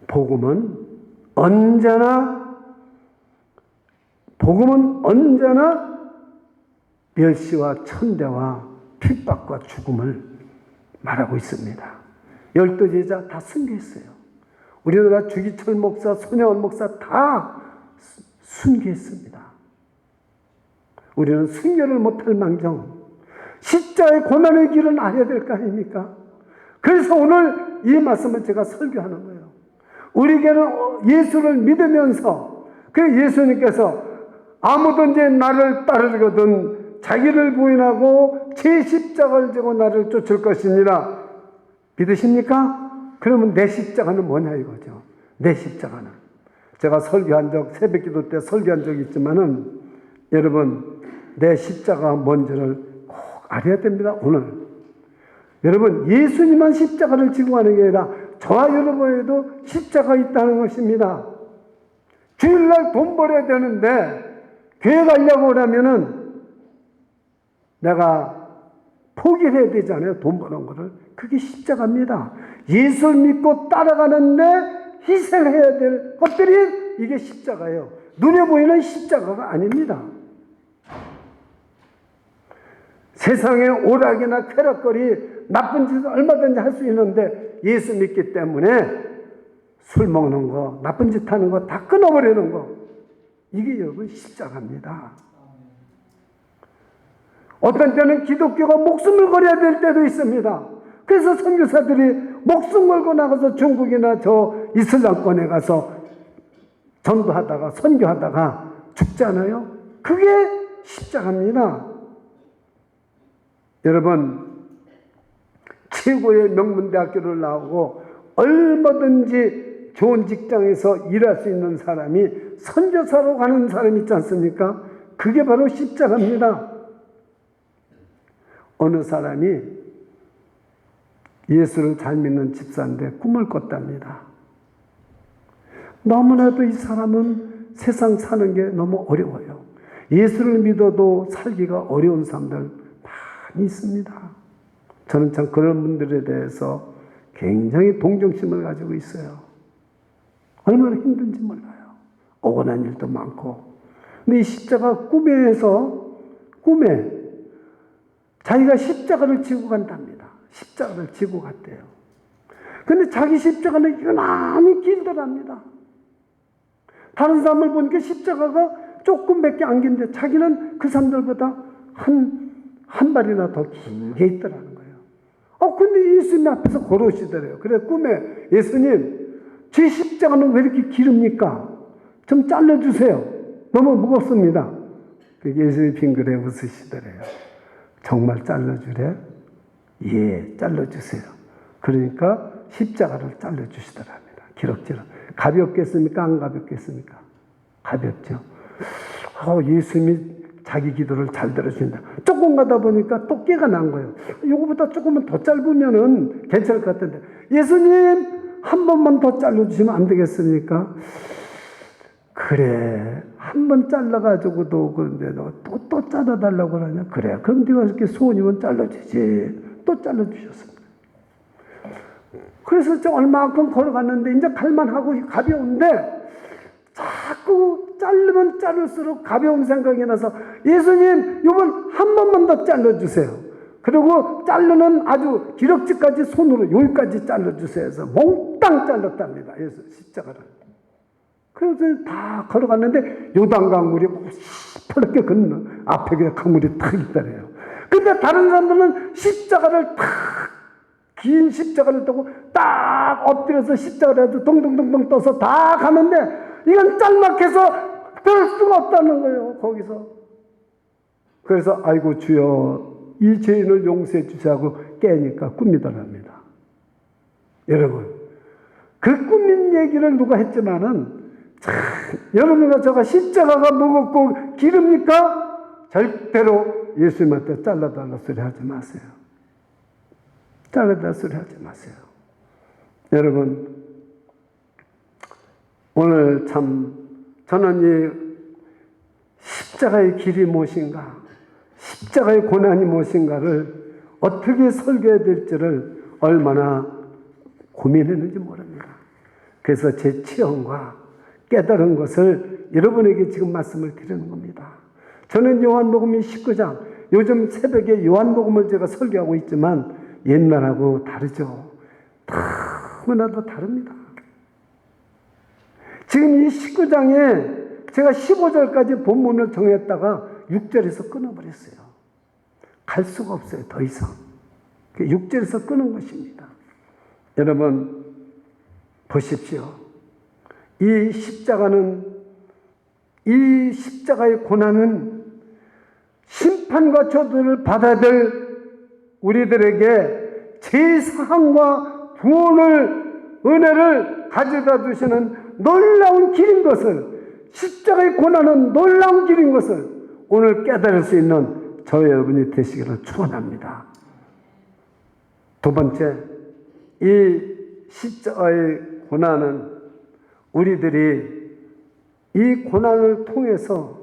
복음은 언제나 멸시와 천대와 핍박과 죽음을 말하고 있습니다. 12제자 다 순교했어요. 우리나라 주기철 목사, 손혜원 목사 다 순교했습니다. 우리는 순교를 못할 망정 십자가의 고난의 길은 알아야 될 거 아닙니까? 그래서 오늘 이 말씀을 제가 설교하는 거예요. 우리에게는 예수를 믿으면서, 그 예수님께서 아무든지 나를 따르거든 자기를 부인하고 제 십자가를 지고 나를 쫓을 것이니라. 믿으십니까? 그러면 내 십자가는 뭐냐 이거죠. 내 십자가는. 제가 새벽 기도 때 설교한 적이 있지만은, 여러분, 내 십자가가 뭔지를 꼭 알아야 됩니다. 오늘. 여러분, 예수님만 십자가를 지고 가는 게 아니라 저와 여러분에도 십자가 있다는 것입니다. 주일날 돈 벌어야 되는데 교회 가려고 하면은 내가 포기를 해야 되잖아요. 돈 버는 거를. 그게 십자가입니다. 예수를 믿고 따라가는데 희생해야 될 것들이 이게 십자가예요. 눈에 보이는 십자가가 아닙니다. 세상의 오락이나 쾌락거리, 나쁜 짓을 얼마든지 할 수 있는데 예수 믿기 때문에 술 먹는 거, 나쁜 짓 하는 거 다 끊어버리는 거, 이게 여러분 십자가입니다. 어떤 때는 기독교가 목숨을 걸어야 될 때도 있습니다. 그래서 선교사들이 목숨 걸고 나가서 중국이나 저 이슬람권에 가서 전도하다가 선교하다가 죽잖아요. 그게 십자가입니다. 여러분, 최고의 명문대학교를 나오고 얼마든지 좋은 직장에서 일할 수 있는 사람이 선교사로 가는 사람이 있지 않습니까? 그게 바로 십자가입니다. 어느 사람이 예수를 잘 믿는 집사인데 꿈을 꿨답니다. 너무나도 이 사람은 세상 사는 게 너무 어려워요. 예수를 믿어도 살기가 어려운 사람들 많이 있습니다. 저는 참 그런 분들에 대해서 굉장히 동정심을 가지고 있어요. 얼마나 힘든지 몰라요. 억울한 일도 많고. 근데 이 십자가 꿈에 자기가 십자가를 지고 간답니다. 십자가를 지고 갔대요. 근데 자기 십자가는 유난히 길더랍니다. 다른 사람을 보니까 십자가가 조금 몇 개 안 긴데 자기는 그 사람들보다 한 발이나 더 길게 있더라는 거예요. 근데 예수님 앞에서 걸어오시더래요. 그래, 꿈에 예수님, 제 십자가는 왜 이렇게 기릅니까? 좀 잘라주세요. 너무 무겁습니다. 예수님이 빙그레 웃으시더래요. 정말 잘라주래? 예, 잘라주세요. 그러니까 십자가를 잘라주시더랍니다. 기럭지럭. 가볍겠습니까? 안 가볍겠습니까? 가볍죠. 예수님이 자기 기도를 잘 들어주신다. 조금 가다 보니까 또 깨가 난 거예요. 이거보다 조금만 더 짧으면은 괜찮을 것 같은데, 예수님 한 번만 더 잘라주시면 안 되겠습니까? 그래, 한 번 잘라가지고도 그런데 너 또 잘라달라고 그러냐? 그래, 그럼 네가 이렇게 소원이면 잘라주지. 또 잘라주셨습니다. 그래서 저 얼마만큼 걸어갔는데 이제 갈만하고 가벼운데 자꾸 자르면 자를수록 가벼운 생각이 나서 예수님 이번 한 번만 더 잘라주세요. 그리고 자르는 아주 기럭지까지 손으로 여기까지 잘라주세요 해서 몽땅 잘랐답니다. 예수 십자가를. 그래서 다 걸어갔는데 요단강 물이 시퍼렇게 건너 앞에 그냥 강물이 탁 있더래요. 근데 다른 사람들은 십자가를 긴 십자가를 타고 딱 엎드려서 십자가를 해서 동동동동 떠서 다 가는데 이건 짤막해서 들 수가 없다는 거예요. 거기서. 그래서 아이고 주여 이 죄인을 용서해 주시라고 깨니까 꿈이더랍니다. 여러분, 그 꿈인 얘기를 누가 했지만은 참, 여러분과 저가 십자가가 무겁고 기릅니까? 절대로 예수님한테 잘라달라 소리 하지 마세요. 잘라달라 소리 하지 마세요. 여러분, 오늘 참 저는 이 십자가의 길이 무엇인가, 십자가의 고난이 무엇인가를 어떻게 설교해야 될지를 얼마나 고민했는지 모릅니다. 그래서 제 체험과 깨달은 것을 여러분에게 지금 말씀을 드리는 겁니다. 저는 요한복음 19장, 요즘 새벽에 요한복음을 제가 설교하고 있지만 옛날하고 다르죠. 너무나도 다릅니다. 지금 이 19장에 제가 15절까지 본문을 정했다가 6절에서 끊어버렸어요. 갈 수가 없어요. 더 이상. 6절에서 끊은 것입니다. 여러분 보십시오. 이 십자가의 고난은 심판과 저주를 받아야 될 우리들에게 제사함과 구원을, 은혜를 가져다 주시는 놀라운 길인 것을, 십자가의 고난은 놀라운 길인 것을 오늘 깨달을 수 있는 저와 여러분이 되시기를 축원합니다. 두 번째, 이 십자가의 고난은 우리들이 이 고난을 통해서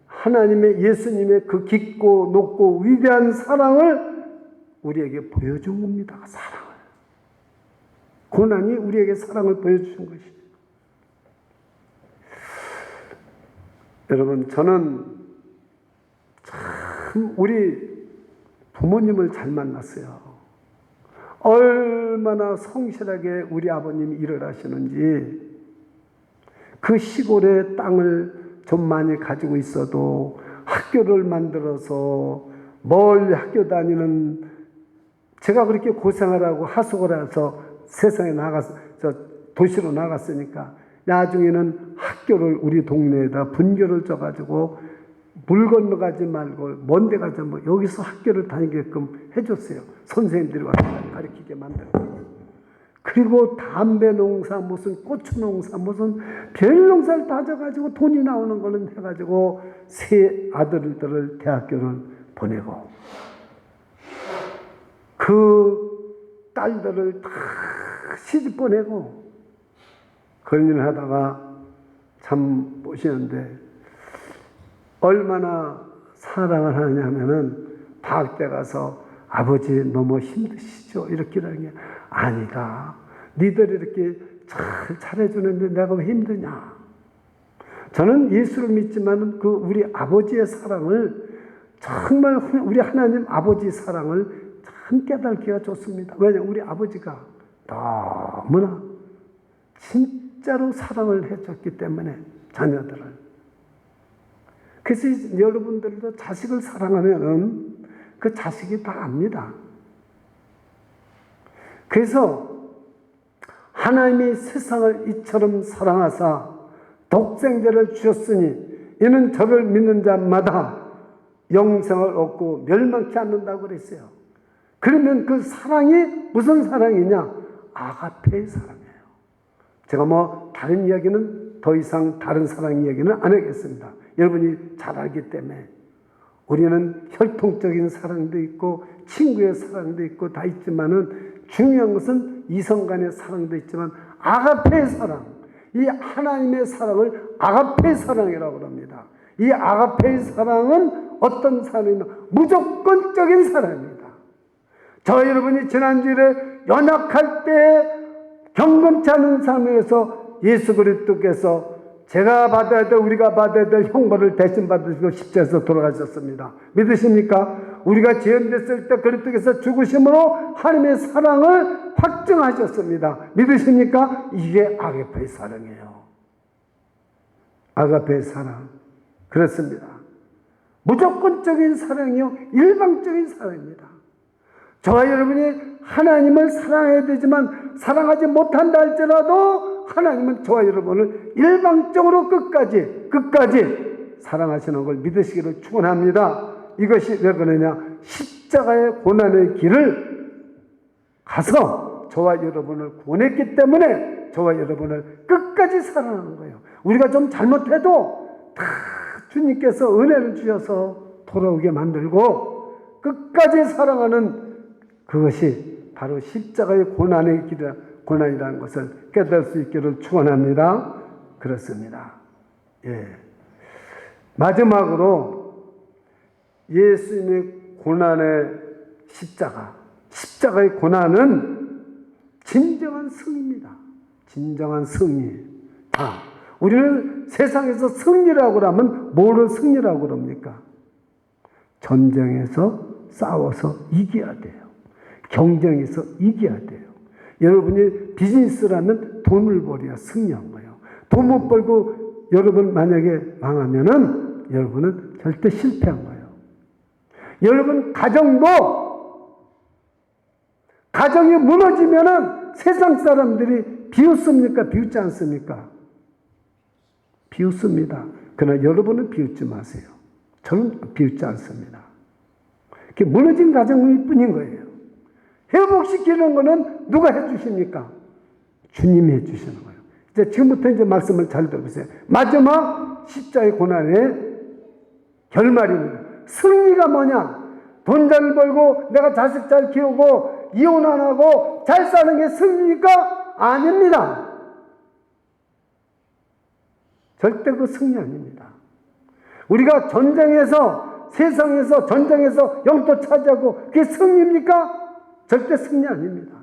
하나님의, 예수님의 그 깊고 높고 위대한 사랑을 우리에게 보여준 겁니다. 사랑을. 고난이 우리에게 사랑을 보여주신 것입니다. 여러분, 저는 참 우리 부모님을 잘 만났어요. 얼마나 성실하게 우리 아버님이 일을 하시는지, 그 시골에 땅을 좀 많이 가지고 있어도 학교를 만들어서 멀리 학교 다니는, 제가 그렇게 고생을 하고 하숙을 해서 세상에 도시로 나갔으니까 나중에는 학교를 우리 동네에다 분교를 줘가지고 물 건너가지 말고 먼 데 가자, 뭐 여기서 학교를 다니게끔 해줬어요. 선생님들이 와서 가르치게 만들고. 그리고 담배 농사, 무슨 고추 농사, 무슨 별 농사를 다져가지고 돈이 나오는 거는 해가지고 세 아들들을 대학교를 보내고, 그 딸들을 다 시집 보내고, 그런 일을 하다가 참 보시는데, 얼마나 사랑을 하냐면은 방학 때 가서 아버지 너무 힘드시죠? 이렇게 하는 게 아니다. 니들이 이렇게 잘 잘해주는데 내가 왜 힘드냐? 저는 예수를 믿지만 그 우리 아버지의 사랑을 정말, 우리 하나님 아버지 사랑을 참 깨닫기가 좋습니다. 왜냐하면 우리 아버지가 너무나 진짜로 사랑을 해줬기 때문에 자녀들을. 그래서 여러분들도 자식을 사랑하면은 그 자식이 다 압니다. 그래서 하나님이 세상을 이처럼 사랑하사 독생자를 주셨으니 이는 저를 믿는 자마다 영생을 얻고 멸망치 않는다고 그랬어요. 그러면 그 사랑이 무슨 사랑이냐? 아가페의 사랑이에요. 제가 뭐 다른 이야기는, 더 이상 다른 사랑 이야기는 안 하겠습니다. 여러분이 잘 알기 때문에. 우리는 혈통적인 사랑도 있고 친구의 사랑도 있고 다 있지만은, 중요한 것은 이성 간의 사랑도 있지만 아가페의 사랑, 이 하나님의 사랑을 아가페의 사랑이라고 합니다. 이 아가페의 사랑은 어떤 사랑이냐? 무조건적인 사랑입니다. 저 여러분이 지난주에 연약할 때 경건치 않은 삶에서 예수 그리스도께서 제가 받아야 될, 우리가 받아야 될 형벌을 대신 받으시고 십자가에서 돌아가셨습니다. 믿으십니까? 우리가 죄인됐을 때 그리스도께서 죽으심으로 하나님의 사랑을 확증하셨습니다. 믿으십니까? 이게 아가페의 사랑이에요. 아가페의 사랑. 그렇습니다. 무조건적인 사랑이요, 일방적인 사랑입니다. 저와 여러분이 하나님을 사랑해야 되지만 사랑하지 못한다 할지라도 하나님은 저와 여러분을 일방적으로 끝까지 사랑하시는 걸 믿으시기를 축원합니다. 이것이 왜 그러냐? 십자가의 고난의 길을 가서 저와 여러분을 구원했기 때문에 저와 여러분을 끝까지 사랑하는 거예요. 우리가 좀 잘못해도 다 주님께서 은혜를 주셔서 돌아오게 만들고 끝까지 사랑하는, 그것이 바로 십자가의 고난의 길이라, 고난이라는 것을 깨달을 수 있기를 축원합니다. 그렇습니다. 예. 마지막으로 예수님의 고난의 십자가의 고난은 진정한 승리입니다. 진정한 승리. 우리는 세상에서 승리라고 하면 뭐를 승리라고 합니까? 전쟁에서 싸워서 이겨야 돼요. 경쟁에서 이겨야 돼요. 여러분이 비즈니스라면 돈을 벌어야 승리한 거예요. 돈 못 벌고 여러분 만약에 망하면은 여러분은 절대 실패한 거예요. 여러분 가정이 무너지면은 세상 사람들이 비웃습니까? 비웃지 않습니까? 비웃습니다. 그러나 여러분은 비웃지 마세요. 저는 비웃지 않습니다. 그게 무너진 가정일 뿐인 거예요. 회복시키는 거는 누가 해주십니까? 주님이 해주시는 거예요. 이제 지금부터 이제 말씀을 잘 들어보세요. 마지막 십자의 고난의 결말입니다. 승리가 뭐냐? 돈 잘 벌고 내가 자식 잘 키우고 이혼 안 하고 잘 사는 게 승리입니까? 아닙니다. 절대 그 승리 아닙니다. 우리가 세상에서 전쟁에서 영토 차지하고 그게 승리입니까? 절대 승리 아닙니다.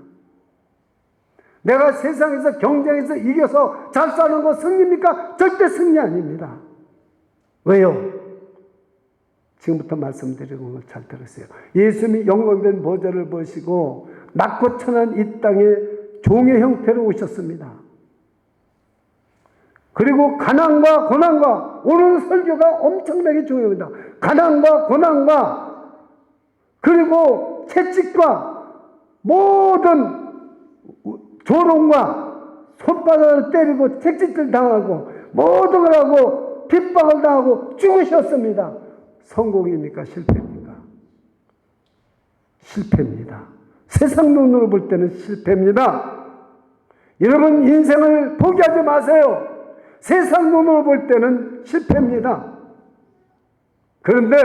내가 세상에서 경쟁에서 이겨서 잘 사는 거 승리입니까? 절대 승리 아닙니다. 왜요? 지금부터 말씀드리는 걸 잘 들으세요. 예수님이 영광된 보좌를 보시고 낮고 천한 이 땅에 종의 형태로 오셨습니다. 그리고 가난과 고난과, 오늘 설교가 엄청나게 중요합니다. 가난과 고난과 그리고 채찍과 모든 조롱과 손바닥을 때리고 채찍질 당하고 모든 걸 하고 핍박을 당하고 죽으셨습니다. 성공입니까? 실패입니까? 실패입니다. 세상 눈으로 볼 때는 실패입니다. 여러분 인생을 포기하지 마세요. 세상 눈으로 볼 때는 실패입니다. 그런데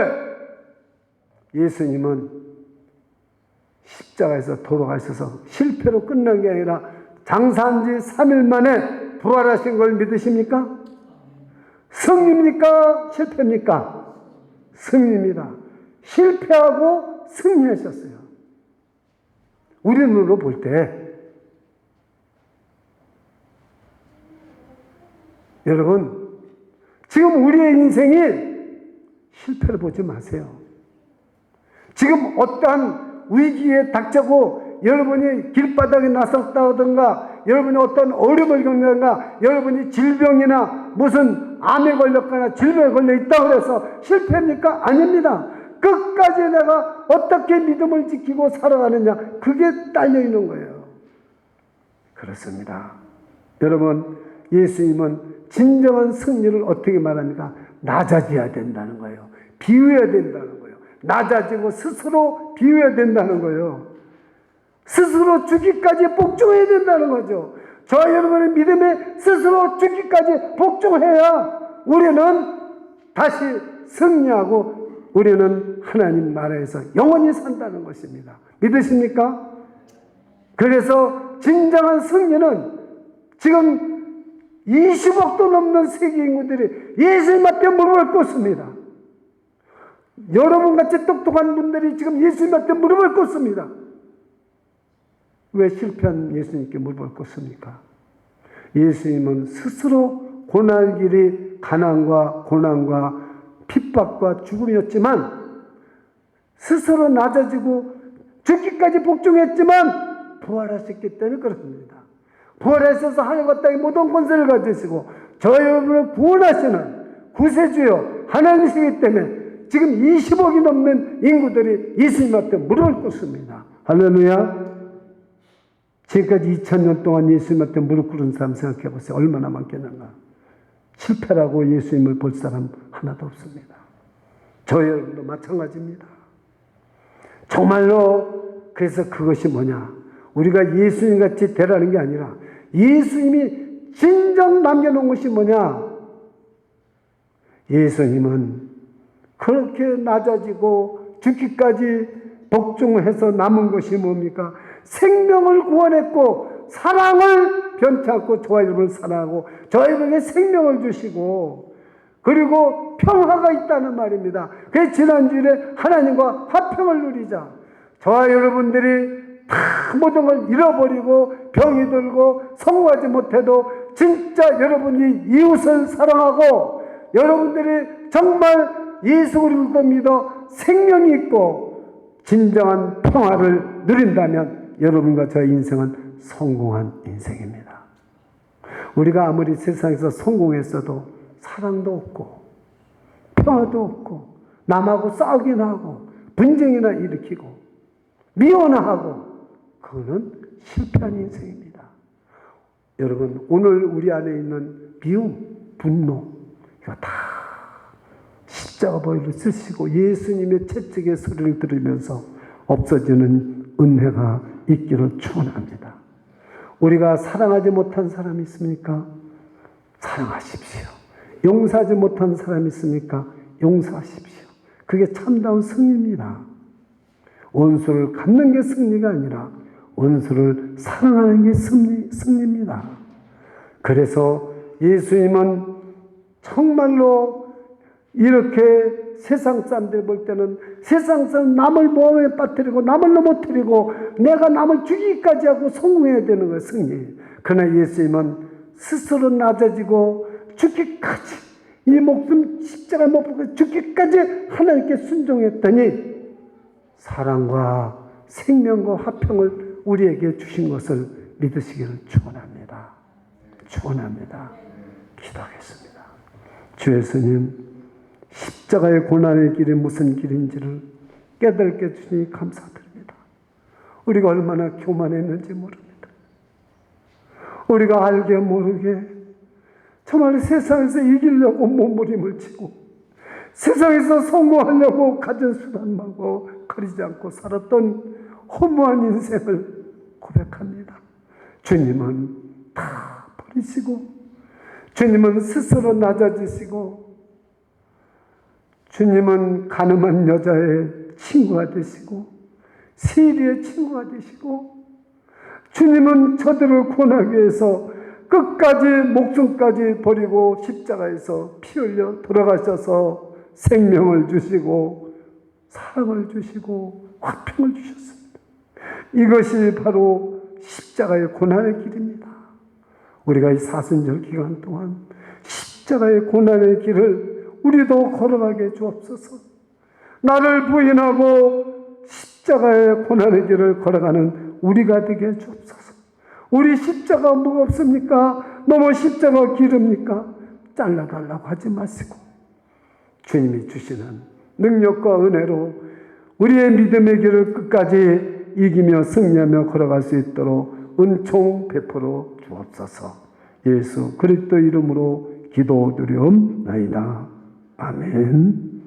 예수님은 십자가에서 돌아가셔서 실패로 끝난 게 아니라 장사한 지 3일 만에 부활하신 걸 믿으십니까? 승리입니까? 실패입니까? 승리입니다. 실패하고 승리하셨어요. 우리 눈으로 볼 때 여러분 지금 우리의 인생이 실패를 보지 마세요. 지금 어떠한 위기에 닥쳐고 여러분이 길바닥에 나섰다든가 여러분이 어떤 어려움을 겪는가 여러분이 질병이나 무슨 암에 걸렸거나 질병에 걸려 있다고 해서 실패입니까? 아닙니다. 끝까지 내가 어떻게 믿음을 지키고 살아가느냐 그게 딸려있는 거예요. 그렇습니다. 여러분 예수님은 진정한 승리를 어떻게 말합니까? 낮아져야 된다는 거예요. 비워야 된다는 거예요. 낮아지고 스스로 비워야 된다는 거예요. 스스로 죽기까지 복종해야 된다는 거죠. 저와 여러분의 믿음에 스스로 죽기까지 복종해야 우리는 다시 승리하고 우리는 하나님 나라에서 영원히 산다는 것입니다. 믿으십니까? 그래서 진정한 승리는 지금 20억도 넘는 세계 인구들이 예수님 앞에 무릎을 꿇습니다. 여러분같이 똑똑한 분들이 지금 예수님 앞에 무릎을 꿇습니다. 왜 실패한 예수님께 무릎을 꿇습니까? 예수님은 스스로 고난의 길이 가난과 고난과 핍박과 죽음이었지만 스스로 낮아지고 죽기까지 복종했지만 부활하셨기 때문에 그렇습니다. 부활하셔서 하늘과 땅의 모든 권세를 가지시고 저 여러분을 구원하시는 구세주요 하나님이시기 때문에 지금 20억이 넘는 인구들이 예수님 앞에 무릎을 꿇습니다. 할렐루야. 지금까지 2000년 동안 예수님 앞에 무릎 꿇은 사람 생각해 보세요. 얼마나 많겠는가. 실패라고 예수님을 볼 사람 하나도 없습니다. 저 여러분도 마찬가지입니다. 정말로 그래서 그것이 뭐냐. 우리가 예수님같이 되라는 게 아니라 예수님이 진정 남겨놓은 것이 뭐냐. 예수님은 그렇게 낮아지고 죽기까지 복종해서 남은 것이 뭡니까? 생명을 구원했고 사랑을 변치 않고 저와 여러분을 사랑하고 저와 여러분에게 생명을 주시고 그리고 평화가 있다는 말입니다. 그래서 지난주에 하나님과 화평을 누리자. 저와 여러분들이 다 모든 걸 잃어버리고 병이 들고 성공하지 못해도 진짜 여러분이 이웃을 사랑하고 여러분들이 정말 예수 그리스도를 믿어 생명이 있고 진정한 평화를 누린다면 여러분과 저의 인생은 성공한 인생입니다. 우리가 아무리 세상에서 성공했어도 사랑도 없고 평화도 없고 남하고 싸우기나 하고 분쟁이나 일으키고 미워나 그거는 실패한 인생입니다. 여러분 오늘 우리 안에 있는 미움, 분노 이거 다 십자가 보혈을 쓰시고 예수님의 채찍의 소리를 들으면서 없어지는 은혜가 있기를 축원합니다. 우리가 사랑하지 못한 사람이 있습니까? 사랑하십시오. 용서하지 못한 사람이 있습니까? 용서하십시오. 그게 참다운 승리입니다. 원수를 갚는 게 승리가 아니라 원수를 사랑하는 게 승리입니다. 그래서 예수님은 정말로 이렇게 세상 사람들 볼 때는 세상 사람 남을 모험에 빠뜨리고 남을 넘어뜨리고 내가 남을 죽이기까지 하고 성공해야 되는 거예요. 승리. 그러나 예수님은 스스로 낮아지고 죽기까지 이 목숨 십자가 못 박아 죽기까지 하나님께 순종했더니 사랑과 생명과 화평을 우리에게 주신 것을 믿으시기를 축원합니다. 축원합니다. 기도하겠습니다. 주 예수님, 십자가의 고난의 길이 무슨 길인지를 깨닫게 해주시니 감사드립니다. 우리가 얼마나 교만했는지 모릅니다. 우리가 알게 모르게 정말 세상에서 이기려고 몸부림을 치고 세상에서 성공하려고 가진 수단만고 가리지 않고 살았던 허무한 인생을 고백합니다. 주님은 다 버리시고 주님은 스스로 낮아지시고 주님은 가늠한 여자의 친구가 되시고 세리의 친구가 되시고 주님은 저들을 구원하기 위해서 끝까지 목숨까지 버리고 십자가에서 피 흘려 돌아가셔서 생명을 주시고 사랑을 주시고 화평을 주셨습니다. 이것이 바로 십자가의 고난의 길입니다. 우리가 이 사순절 기간 동안 십자가의 고난의 길을 우리도 걸어가게 주옵소서. 나를 부인하고 십자가의 고난의 길을 걸어가는 우리가 되게 주옵소서. 우리 십자가 무겁습니까? 너무 십자가 기릅니까? 잘라달라고 하지 마시고 주님이 주시는 능력과 은혜로 우리의 믿음의 길을 끝까지 이기며 승리하며 걸어갈 수 있도록 은총 베풀어 주옵소서. 예수 그리스도 이름으로 기도드리옵나이다. 아멘.